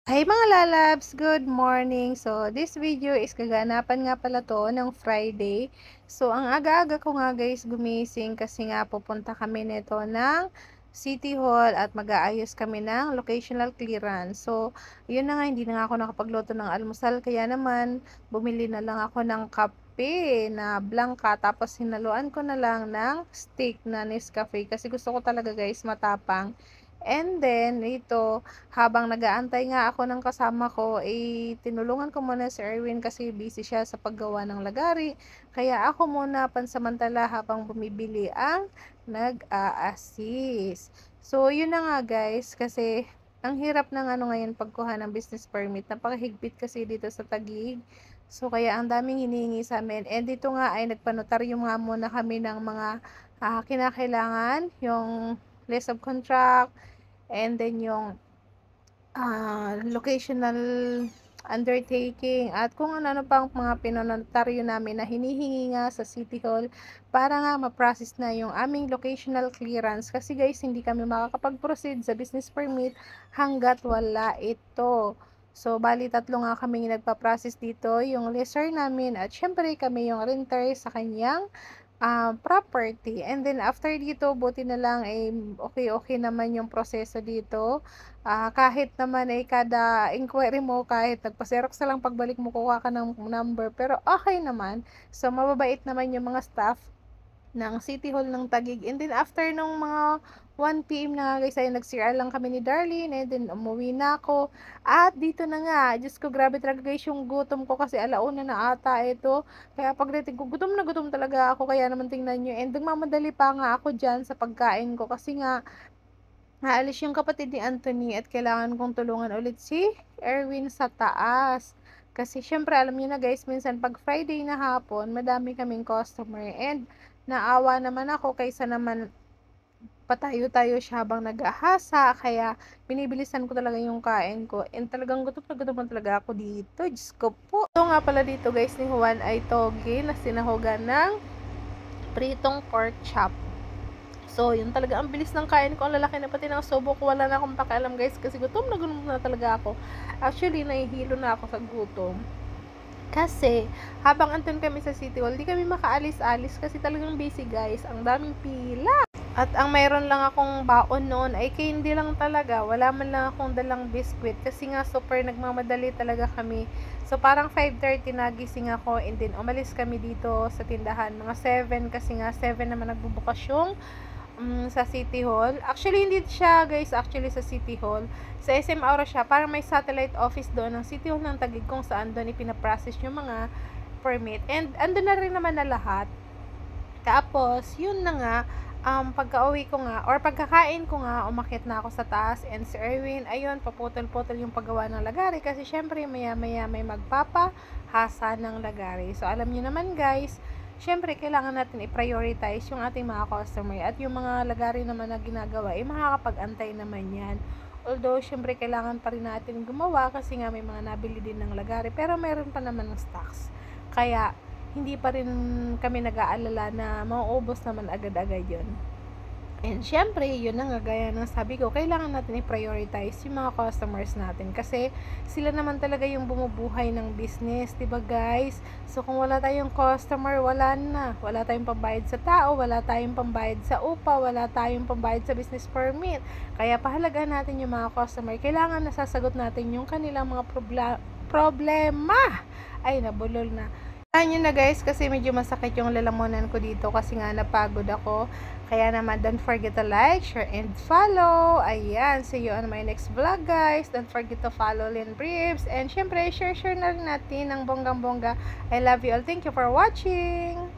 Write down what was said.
Hey mga lalabs, good morning. So, this video is kaganapan nga pala to ng Friday. So, ang aga-aga ko nga guys gumising kasi nga pupunta kami nito ng City Hall at mag-aayos kami ng locational clearance. So, yun na nga, hindi na nga ako nakapagluto ng almusal. Kaya naman, bumili na lang ako ng kape na blanca. Tapos, hinaluan ko na lang ng stick na Nescafe. Kasi gusto ko talaga guys matapang. And then, ito, habang nag-aantay nga ako ng kasama ko, tinulungan ko muna si Erwin kasi busy siya sa paggawa ng lagari. Kaya ako muna pansamantala habang bumibili ang nag-a-assist. So, yun na nga guys, kasi ang hirap ng ano ngayon pagkuha ng business permit. Napakahigpit kasi dito sa Taguig. So, kaya ang daming hinihingi sa amin. And dito nga ay nagpanotaryo nga muna kami ng mga kinakailangan, yung list of contract, and then yung locational undertaking at kung ano pang mga pinanotaryo namin na hinihingi nga sa City Hall para nga ma-process na yung aming locational clearance kasi guys hindi kami makakapag-proceed sa business permit hanggat wala ito. So, bali tatlo nga kami nagpa-process dito, yung lessor namin at syempre kami yung renter sa kanyang property. And then after dito, buti na lang okay naman yung proseso dito. Kahit naman kada inquiry mo, kahit nagpa-xerox na lang pagbalik mo kuha ka ng number, pero okay naman. So mababait naman yung mga staff ng City Hall ng Taguig. And then after nung mga 1 PM na nga guys, ay nag-CR lang kami ni Darlene, and then umuwi na ako. At dito na nga, Diyos ko, grabe talaga guys yung gutom ko kasi alauna na ata ito. Kaya pagdating ko, gutom na gutom talaga ako. Kaya naman tingnan nyo. And nagmamadali pa nga ako dyan sa pagkain ko kasi nga, aalis yung kapatid ni Anthony at kailangan kong tulungan ulit si Erwin sa taas. Kasi syempre, alam niyo na guys, minsan pag Friday na hapon, madami kaming customer. And naawa naman ako kaysa naman patayo-tayo siya habang nag-ahasa. Kaya binibilisan ko talaga yung kain ko. And talagang gutom na gutom na talaga ako dito. Diyos ko po. Ito nga pala dito guys ni Juan ay toge na sinahogan ng pritong pork chop. So, yun talaga, ang bilis ng kain ko, ang lalaki na pati ng subo ko, wala na akong pakialam guys, kasi gutom na talaga ako. Actually, nahihilo na ako sa gutom. Kasi, habang andun kami sa City Hall, di kami makaalis-alis kasi talagang busy guys, ang daming pila. At ang mayroon lang akong baon noon ay candy lang talaga, wala man lang akong dalang biskwit kasi nga super nagmamadali talaga kami. So, parang 5:30 nagising ako and then umalis kami dito sa tindahan, mga 7 kasi nga 7 naman nagbubukas yung sa City Hall. Actually, hindi siya guys, actually sa City Hall. Sa SM Aura siya, parang may satellite office doon ng City Hall ng Taguig kung saan doon ipinaprocess yung mga permit. And andun na rin naman na lahat. Tapos, yun na nga, pagka-uwi ko nga, or pagkakain ko nga, umakyat na ako sa taas, and si Erwin, ayun, paputol-putol yung paggawa ng lagari, kasi syempre, maya-maya may magpapahasa ng lagari. So, alam niyo naman guys, syempre, kailangan natin i-prioritize yung ating mga customer, at yung mga lagari naman na ginagawa, makakapag-antay naman yan. Although, syempre, kailangan pa rin natin gumawa, kasi nga may mga nabili din ng lagari, pero meron pa naman ng stocks. Kaya, hindi pa rin kami nag-aalala na mauubos naman agad-agad yun. And syempre, yun na nga, gaya ng sabi ko, kailangan natin i-prioritize yung mga customers natin kasi sila naman talaga yung bumubuhay ng business, diba guys? So, kung wala tayong customer, wala na. Wala tayong pambayad sa tao, wala tayong pambayad sa upa, wala tayong pambayad sa business permit. Kaya pahalagaan natin yung mga customer. Kailangan nasasagot natin yung kanilang mga problema. Ay, nabulol na. Nyo na guys kasi medyo masakit yung lalamunan ko dito kasi nga napagod ako. Kaya naman don't forget to like, share, and follow. Ayan, see you on my next vlog guys. Don't forget to follow Lynn Briefs. And syempre, share na rin natin ng bonggang-bongga. I love you all. Thank you for watching.